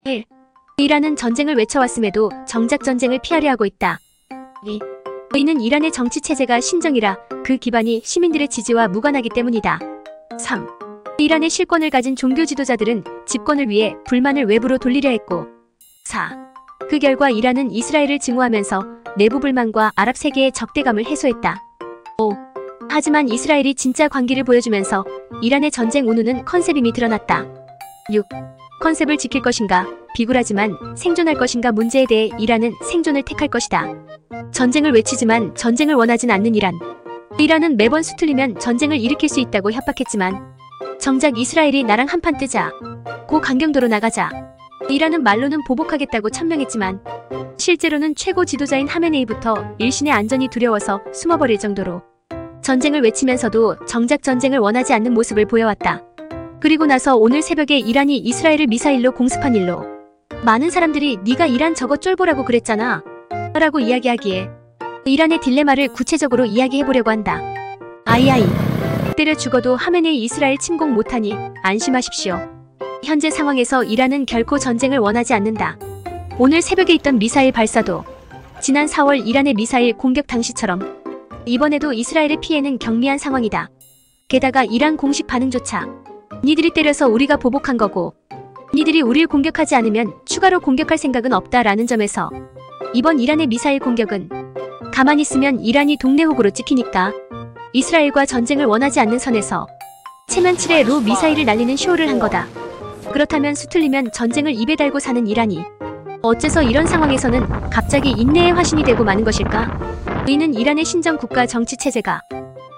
1. 이란은 전쟁을 외쳐왔음에도 정작 전쟁을 피하려 하고 있다. 2. 이는 이란의 정치체제가 신정이라 그 기반이 시민들의 지지와 무관하기 때문이다. 3. 이란의 실권을 가진 종교 지도자들은 집권을 위해 불만을 외부로 돌리려 했고 4. 그 결과 이란은 이스라엘을 증오하면서 내부 불만과 아랍 세계의 적대감을 해소했다. 5. 하지만 이스라엘이 진짜 관계를 보여주면서 이란의 전쟁 운운은 컨셉임이 드러났다. 6. 컨셉을 지킬 것인가, 비굴하지만 생존할 것인가 문제에 대해 이란은 생존을 택할 것이다. 전쟁을 외치지만 전쟁을 원하진 않는 이란. 이란은 매번 수틀리면 전쟁을 일으킬 수 있다고 협박했지만 정작 이스라엘이 나랑 한판 뜨자, 고 강경도로 나가자. 이란은 말로는 보복하겠다고 천명했지만 실제로는 최고 지도자인 하메네이부터 일신의 안전이 두려워서 숨어버릴 정도로 전쟁을 외치면서도 정작 전쟁을 원하지 않는 모습을 보여왔다. 그리고 나서 오늘 새벽에 이란이 이스라엘을 미사일로 공습한 일로 많은 사람들이 네가 이란 저거 쫄보라고 그랬잖아 라고 이야기하기에 이란의 딜레마를 구체적으로 이야기해보려고 한다. 아이아이, 때려 죽어도 하메네이 이스라엘 침공 못하니 안심하십시오. 현재 상황에서 이란은 결코 전쟁을 원하지 않는다. 오늘 새벽에 있던 미사일 발사도 지난 4월 이란의 미사일 공격 당시처럼 이번에도 이스라엘의 피해는 경미한 상황이다. 게다가 이란 공식 반응조차 니들이 때려서 우리가 보복한 거고 니들이 우릴 공격하지 않으면 추가로 공격할 생각은 없다라는 점에서 이번 이란의 미사일 공격은 가만히 있으면 이란이 동네 호구로 찍히니까 이스라엘과 전쟁을 원하지 않는 선에서 체면7의 로 미사일을 날리는 쇼를 한 거다. 그렇다면 수틀리면 전쟁을 입에 달고 사는 이란이 어째서 이런 상황에서는 갑자기 인내의 화신이 되고 마는 것일까? 이는 이란의 신정국가 정치체제가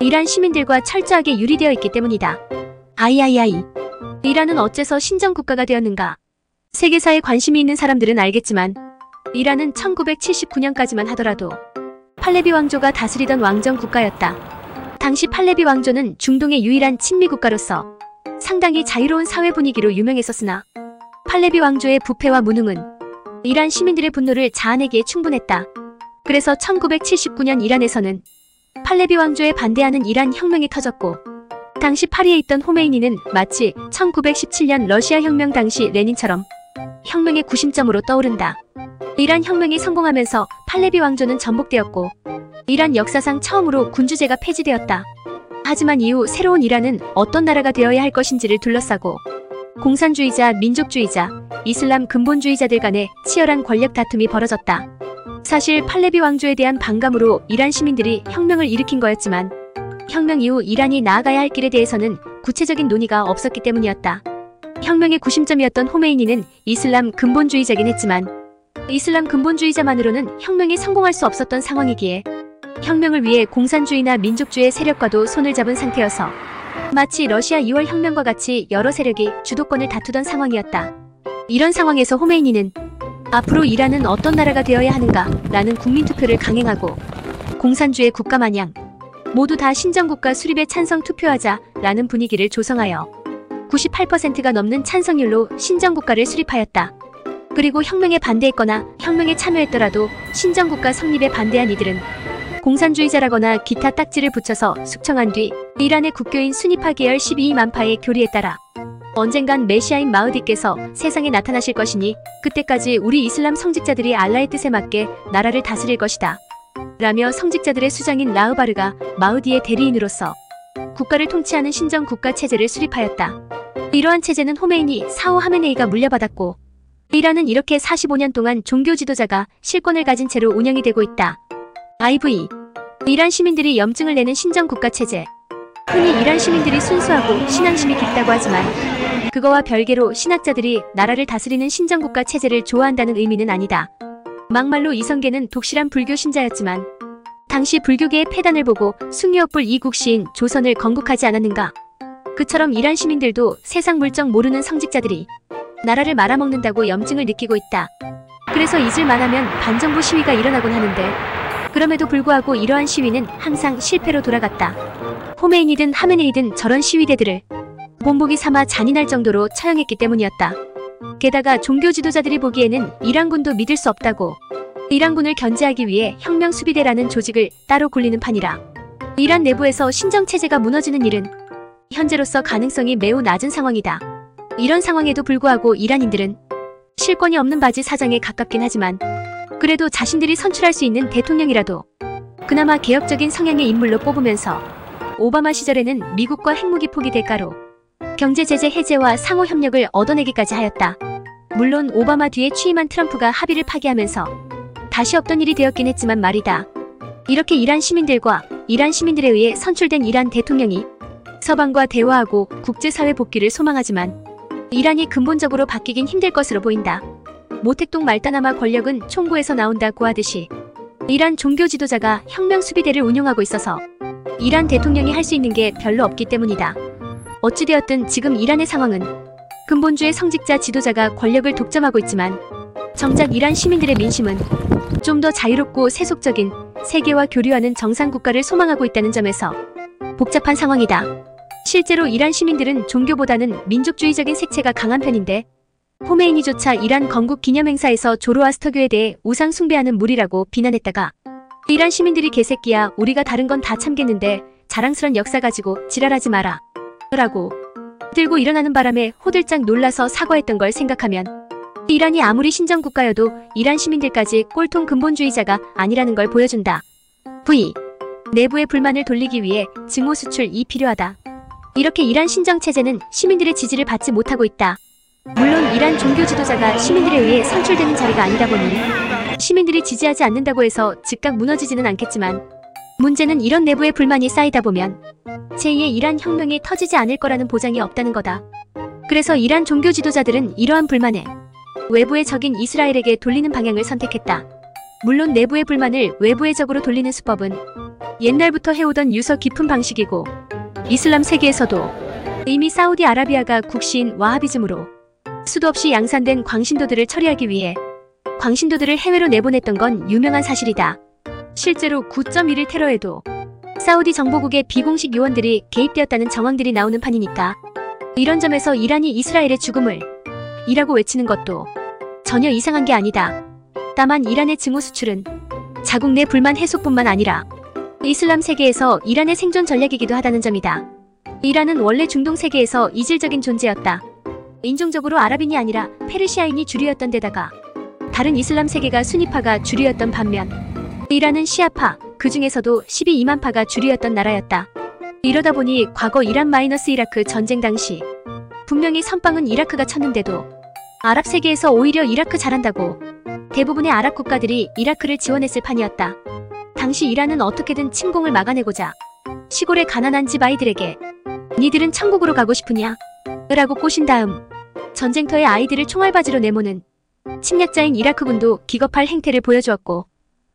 이란 시민들과 철저하게 유리되어 있기 때문이다. 아이아이아이, 이란은 어째서 신정국가가 되었는가? 세계사에 관심이 있는 사람들은 알겠지만 이란은 1979년까지만 하더라도 팔레비 왕조가 다스리던 왕정 국가였다. 당시 팔레비 왕조는 중동의 유일한 친미 국가로서 상당히 자유로운 사회 분위기로 유명했었으나 팔레비 왕조의 부패와 무능은 이란 시민들의 분노를 자아내기에 충분했다. 그래서 1979년 이란에서는 팔레비 왕조에 반대하는 이란 혁명이 터졌고 당시 파리에 있던 호메이니는 마치 1917년 러시아 혁명 당시 레닌처럼 혁명의 구심점으로 떠오른다. 이란 혁명이 성공하면서 팔레비 왕조는 전복되었고 이란 역사상 처음으로 군주제가 폐지되었다. 하지만 이후 새로운 이란은 어떤 나라가 되어야 할 것인지를 둘러싸고 공산주의자, 민족주의자, 이슬람 근본주의자들 간의 치열한 권력 다툼이 벌어졌다. 사실 팔레비 왕조에 대한 반감으로 이란 시민들이 혁명을 일으킨 거였지만 혁명 이후 이란이 나아가야 할 길에 대해서는 구체적인 논의가 없었기 때문이었다. 혁명의 구심점이었던 호메이니는 이슬람 근본주의자긴 했지만 이슬람 근본주의자만으로는 혁명이 성공할 수 없었던 상황이기에 혁명을 위해 공산주의나 민족주의 세력과도 손을 잡은 상태여서 마치 러시아 2월 혁명과 같이 여러 세력이 주도권을 다투던 상황이었다. 이런 상황에서 호메이니는 앞으로 이란은 어떤 나라가 되어야 하는가 라는 국민투표를 강행하고 공산주의 국가 마냥 모두 다 신정국가 수립에 찬성 투표하자 라는 분위기를 조성하여 98%가 넘는 찬성률로 신정국가를 수립하였다. 그리고 혁명에 반대했거나 혁명에 참여했더라도 신정국가 성립에 반대한 이들은 공산주의자라거나 기타 딱지를 붙여서 숙청한 뒤 이란의 국교인 수니파 계열 12만파의 교리에 따라 언젠간 메시아인 마흐디께서 세상에 나타나실 것이니 그때까지 우리 이슬람 성직자들이 알라의 뜻에 맞게 나라를 다스릴 것이다. 라며 성직자들의 수장인 라흐바르가 마흐디의 대리인으로서 국가를 통치하는 신정국가 체제를 수립하였다. 이러한 체제는 호메이니 사후 하메네이가 물려받았고 이란은 이렇게 45년 동안 종교 지도자가 실권을 가진 채로 운영이 되고 있다. IV, 이란 시민들이 염증을 내는 신정국가 체제. 흔히 이란 시민들이 순수하고 신앙심이 깊다고 하지만 그거와 별개로 신학자들이 나라를 다스리는 신정국가 체제를 좋아한다는 의미는 아니다. 막말로 이성계는 독실한 불교 신자였지만 당시 불교계의 폐단을 보고 숭례업불 이국시인 조선을 건국하지 않았는가? 그처럼 이란 시민들도 세상 물정 모르는 성직자들이 나라를 말아먹는다고 염증을 느끼고 있다. 그래서 잊을만하면 반정부 시위가 일어나곤 하는데 그럼에도 불구하고 이러한 시위는 항상 실패로 돌아갔다. 호메이니든 하메네이든 저런 시위대들을 본보기 삼아 잔인할 정도로 처형했기 때문이었다. 게다가 종교 지도자들이 보기에는 이란군도 믿을 수 없다고 이란군을 견제하기 위해 혁명수비대라는 조직을 따로 굴리는 판이라 이란 내부에서 신정체제가 무너지는 일은 현재로서 가능성이 매우 낮은 상황이다. 이런 상황에도 불구하고 이란인들은 실권이 없는 바지 사장에 가깝긴 하지만 그래도 자신들이 선출할 수 있는 대통령이라도 그나마 개혁적인 성향의 인물로 뽑으면서 오바마 시절에는 미국과 핵무기 포기 대가로 경제 제재 해제와 상호 협력을 얻어내기까지 하였다. 물론 오바마 뒤에 취임한 트럼프가 합의를 파기하면서 다시 없던 일이 되었긴 했지만 말이다. 이렇게 이란 시민들과 이란 시민들에 의해 선출된 이란 대통령이 서방과 대화하고 국제사회 복귀를 소망하지만 이란이 근본적으로 바뀌긴 힘들 것으로 보인다. 모택동 말다나마 권력은 총구에서 나온다고 하듯이 이란 종교 지도자가 혁명 수비대를 운용하고 있어서 이란 대통령이 할 수 있는 게 별로 없기 때문이다. 어찌되었든 지금 이란의 상황은 근본주의 성직자 지도자가 권력을 독점하고 있지만 정작 이란 시민들의 민심은 좀 더 자유롭고 세속적인 세계와 교류하는 정상국가를 소망하고 있다는 점에서 복잡한 상황이다. 실제로 이란 시민들은 종교보다는 민족주의적인 색채가 강한 편인데 호메이니조차 이란 건국 기념행사에서 조로아스터교에 대해 우상 숭배하는 무리라고 비난했다가 이란 시민들이 개새끼야 우리가 다른 건 다 참겠는데 자랑스런 역사 가지고 지랄하지 마라 라고 들고 일어나는 바람에 호들짝 놀라서 사과했던 걸 생각하면 이란이 아무리 신정국가여도 이란 시민들까지 꼴통 근본주의자가 아니라는 걸 보여준다. V. 내부의 불만을 돌리기 위해 증오 수출이 필요하다. 이렇게 이란 신정체제는 시민들의 지지를 받지 못하고 있다. 물론 이란 종교 지도자가 시민들에 의해 선출되는 자리가 아니다 보니 시민들이 지지하지 않는다고 해서 즉각 무너지지는 않겠지만 문제는 이런 내부의 불만이 쌓이다 보면 제2의 이란 혁명이 터지지 않을 거라는 보장이 없다는 거다. 그래서 이란 종교 지도자들은 이러한 불만에 외부의 적인 이스라엘에게 돌리는 방향을 선택했다. 물론 내부의 불만을 외부의 적으로 돌리는 수법은 옛날부터 해오던 유서 깊은 방식이고 이슬람 세계에서도 이미 사우디아라비아가 국시인 와하비즘으로 수도 없이 양산된 광신도들을 처리하기 위해 광신도들을 해외로 내보냈던 건 유명한 사실이다. 실제로 9.11 테러에도 사우디 정보국의 비공식 요원들이 개입되었다는 정황들이 나오는 판이니까 이런 점에서 이란이 이스라엘의 죽음을 이라고 외치는 것도 전혀 이상한 게 아니다. 다만 이란의 증오 수출은 자국 내 불만 해소뿐만 아니라 이슬람 세계에서 이란의 생존 전략이기도 하다는 점이다. 이란은 원래 중동 세계에서 이질적인 존재였다. 인종적으로 아랍인이 아니라 페르시아인이 주류였던 데다가 다른 이슬람 세계가 수니파가 주류였던 반면 이란은 시아파, 그 중에서도 12이만파가 주류였던 나라였다. 이러다 보니 과거 이란-이라크 전쟁 당시 분명히 선빵은 이라크가 쳤는데도 아랍 세계에서 오히려 이라크 잘한다고 대부분의 아랍 국가들이 이라크를 지원했을 판이었다. 당시 이란은 어떻게든 침공을 막아내고자 시골의 가난한 집 아이들에게 니들은 천국으로 가고 싶으냐? 라고 꼬신 다음 전쟁터의 아이들을 총알바지로 내모는 침략자인 이라크군도 기겁할 행태를 보여주었고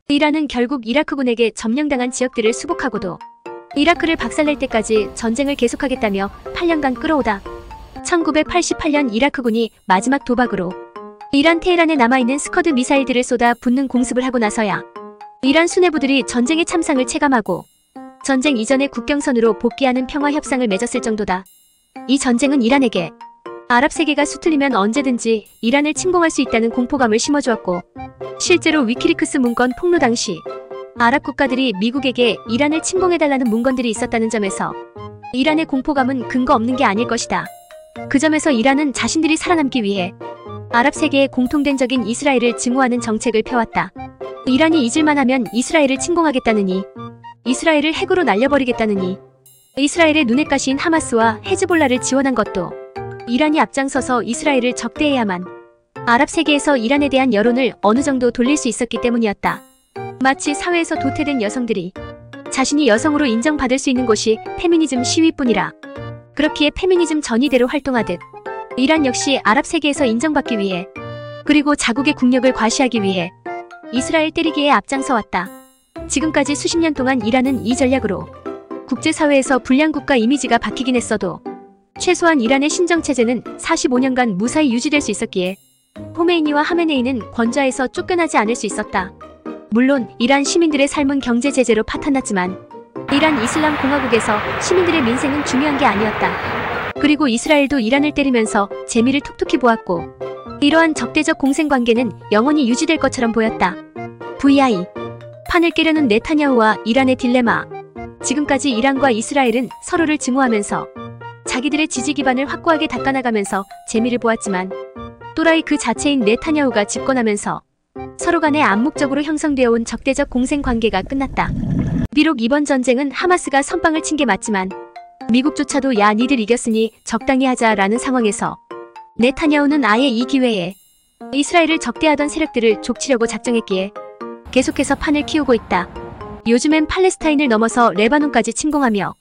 이란은 결국 이라크군에게 점령당한 지역들을 수복하고도 이라크를 박살낼 때까지 전쟁을 계속하겠다며 8년간 끌어오다 1988년 이라크군이 마지막 도박으로 이란 테헤란에 남아있는 스커드 미사일들을 쏟아 붓는 공습을 하고 나서야 이란 수뇌부들이 전쟁의 참상을 체감하고 전쟁 이전의 국경선으로 복귀하는 평화협상을 맺었을 정도다. 이 전쟁은 이란에게 아랍 세계가 수틀리면 언제든지 이란을 침공할 수 있다는 공포감을 심어주었고 실제로 위키리크스 문건 폭로 당시 아랍 국가들이 미국에게 이란을 침공해달라는 문건들이 있었다는 점에서 이란의 공포감은 근거 없는 게 아닐 것이다. 그 점에서 이란은 자신들이 살아남기 위해 아랍 세계의 공통된 적인 이스라엘을 증오하는 정책을 펴왔다. 이란이 잊을만 하면 이스라엘을 침공하겠다느니 이스라엘을 핵으로 날려버리겠다느니 이스라엘의 눈엣 가시인 하마스와 헤즈볼라를 지원한 것도 이란이 앞장서서 이스라엘을 적대해야만 아랍 세계에서 이란에 대한 여론을 어느 정도 돌릴 수 있었기 때문이었다. 마치 사회에서 도태된 여성들이 자신이 여성으로 인정받을 수 있는 곳이 페미니즘 시위뿐이라 그렇기에 페미니즘 전이대로 활동하듯 이란 역시 아랍 세계에서 인정받기 위해 그리고 자국의 국력을 과시하기 위해 이스라엘 때리기에 앞장서왔다. 지금까지 수십 년 동안 이란은 이 전략으로 국제사회에서 불량국가 이미지가 박히긴 했어도 최소한 이란의 신정체제는 45년간 무사히 유지될 수 있었기에 호메이니와 하메네이는 권좌에서 쫓겨나지 않을 수 있었다. 물론 이란 시민들의 삶은 경제 제재로 파탄났지만 이란 이슬람 공화국에서 시민들의 민생은 중요한 게 아니었다. 그리고 이스라엘도 이란을 때리면서 재미를 톡톡히 보았고 이러한 적대적 공생관계는 영원히 유지될 것처럼 보였다. VI 판을 깨려는 네타냐후와 이란의 딜레마. 지금까지 이란과 이스라엘은 서로를 증오하면서 자기들의 지지 기반을 확고하게 닦아나가면서 재미를 보았지만 또라이 그 자체인 네타냐후가 집권하면서 서로 간에 암묵적으로 형성되어 온 적대적 공생 관계가 끝났다. 비록 이번 전쟁은 하마스가 선빵을 친 게 맞지만 미국조차도 야 니들 이겼으니 적당히 하자라는 상황에서 네타냐후는 아예 이 기회에 이스라엘을 적대하던 세력들을 족치려고 작정했기에 계속해서 판을 키우고 있다. 요즘엔 팔레스타인을 넘어서 레바논까지 침공하며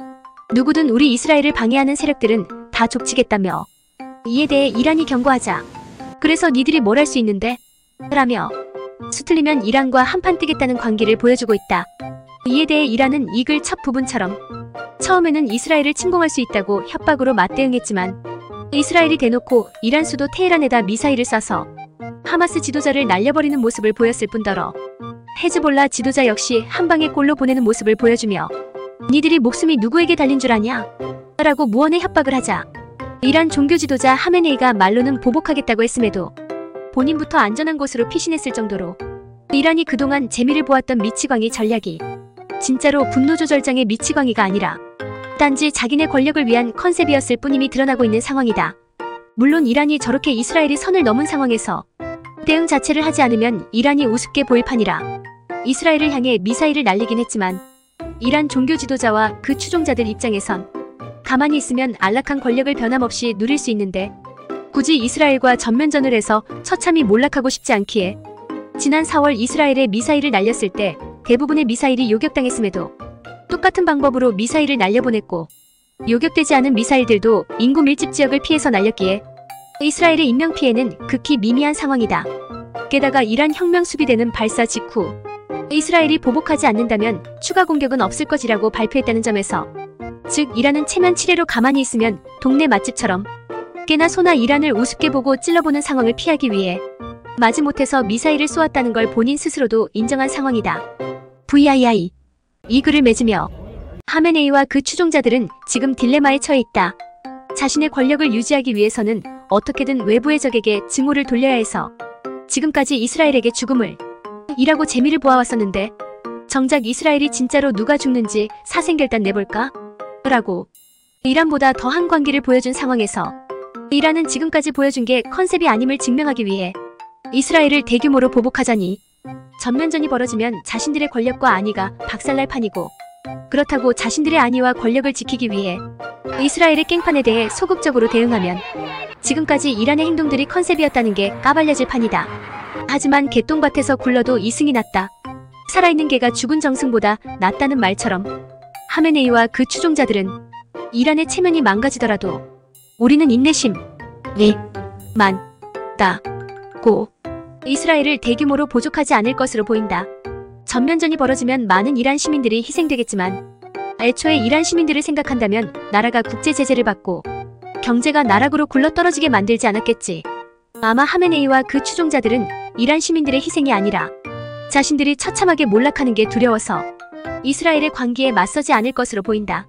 누구든 우리 이스라엘을 방해하는 세력들은 다 족치겠다며 이에 대해 이란이 경고하자 그래서 니들이 뭘 할 수 있는데? 라며 수틀리면 이란과 한판 뜨겠다는 관계를 보여주고 있다. 이에 대해 이란은 이 글 첫 부분처럼 처음에는 이스라엘을 침공할 수 있다고 협박으로 맞대응했지만 이스라엘이 대놓고 이란 수도 테헤란에다 미사일을 쏴서 하마스 지도자를 날려버리는 모습을 보였을 뿐더러 헤즈볼라 지도자 역시 한방에 골로 보내는 모습을 보여주며 니들이 목숨이 누구에게 달린 줄 아냐? 라고 무언의 협박을 하자 이란 종교 지도자 하메네이가 말로는 보복하겠다고 했음에도 본인부터 안전한 곳으로 피신했을 정도로 이란이 그동안 재미를 보았던 미치광이 전략이 진짜로 분노조절장의 미치광이가 아니라 단지 자기네 권력을 위한 컨셉이었을 뿐임이 드러나고 있는 상황이다. 물론 이란이 저렇게 이스라엘이 선을 넘은 상황에서 대응 자체를 하지 않으면 이란이 우습게 보일 판이라 이스라엘을 향해 미사일을 날리긴 했지만 이란 종교 지도자와 그 추종자들 입장에선 가만히 있으면 안락한 권력을 변함없이 누릴 수 있는데 굳이 이스라엘과 전면전을 해서 처참히 몰락하고 싶지 않기에 지난 4월 이스라엘에 미사일을 날렸을 때 대부분의 미사일이 요격당했음에도 똑같은 방법으로 미사일을 날려보냈고 요격되지 않은 미사일들도 인구 밀집 지역을 피해서 날렸기에 이스라엘의 인명피해는 극히 미미한 상황이다. 게다가 이란 혁명 수비대는 발사 직후 이스라엘이 보복하지 않는다면 추가 공격은 없을 것이라고 발표했다는 점에서 즉 이란은 체면 치레로 가만히 있으면 동네 맛집처럼 꽤나 소나 이란을 우습게 보고 찔러보는 상황을 피하기 위해 마지못해서 미사일을 쏘았다는 걸 본인 스스로도 인정한 상황이다. VII 이 글을 맺으며 하메네이와 그 추종자들은 지금 딜레마에 처해 있다. 자신의 권력을 유지하기 위해서는 어떻게든 외부의 적에게 증오를 돌려야 해서 지금까지 이스라엘에게 죽음을 이라고 재미를 보아왔었는데 정작 이스라엘이 진짜로 누가 죽는지 사생결단 내볼까? 라고 이란보다 더한 관계를 보여준 상황에서 이란은 지금까지 보여준 게 컨셉이 아님을 증명하기 위해 이스라엘을 대규모로 보복하자니 전면전이 벌어지면 자신들의 권력과 안위가 박살날 판이고 그렇다고 자신들의 안위와 권력을 지키기 위해 이스라엘의 깽판에 대해 소극적으로 대응하면 지금까지 이란의 행동들이 컨셉이었다는 게 까발려질 판이다. 하지만 개똥밭에서 굴러도 이승이 낫다. 살아있는 개가 죽은 정승보다 낫다는 말처럼 하메네이와 그 추종자들은 이란의 체면이 망가지더라도 우리는 인내심을 만다고 이스라엘을 대규모로 보족하지 않을 것으로 보인다. 전면전이 벌어지면 많은 이란 시민들이 희생되겠지만 애초에 이란 시민들을 생각한다면 나라가 국제 제재를 받고 경제가 나락으로 굴러떨어지게 만들지 않았겠지. 아마 하메네이와 그 추종자들은 이란 시민들의 희생이 아니라 자신들이 처참하게 몰락하는 게 두려워서 이스라엘의 관계에 맞서지 않을 것으로 보인다.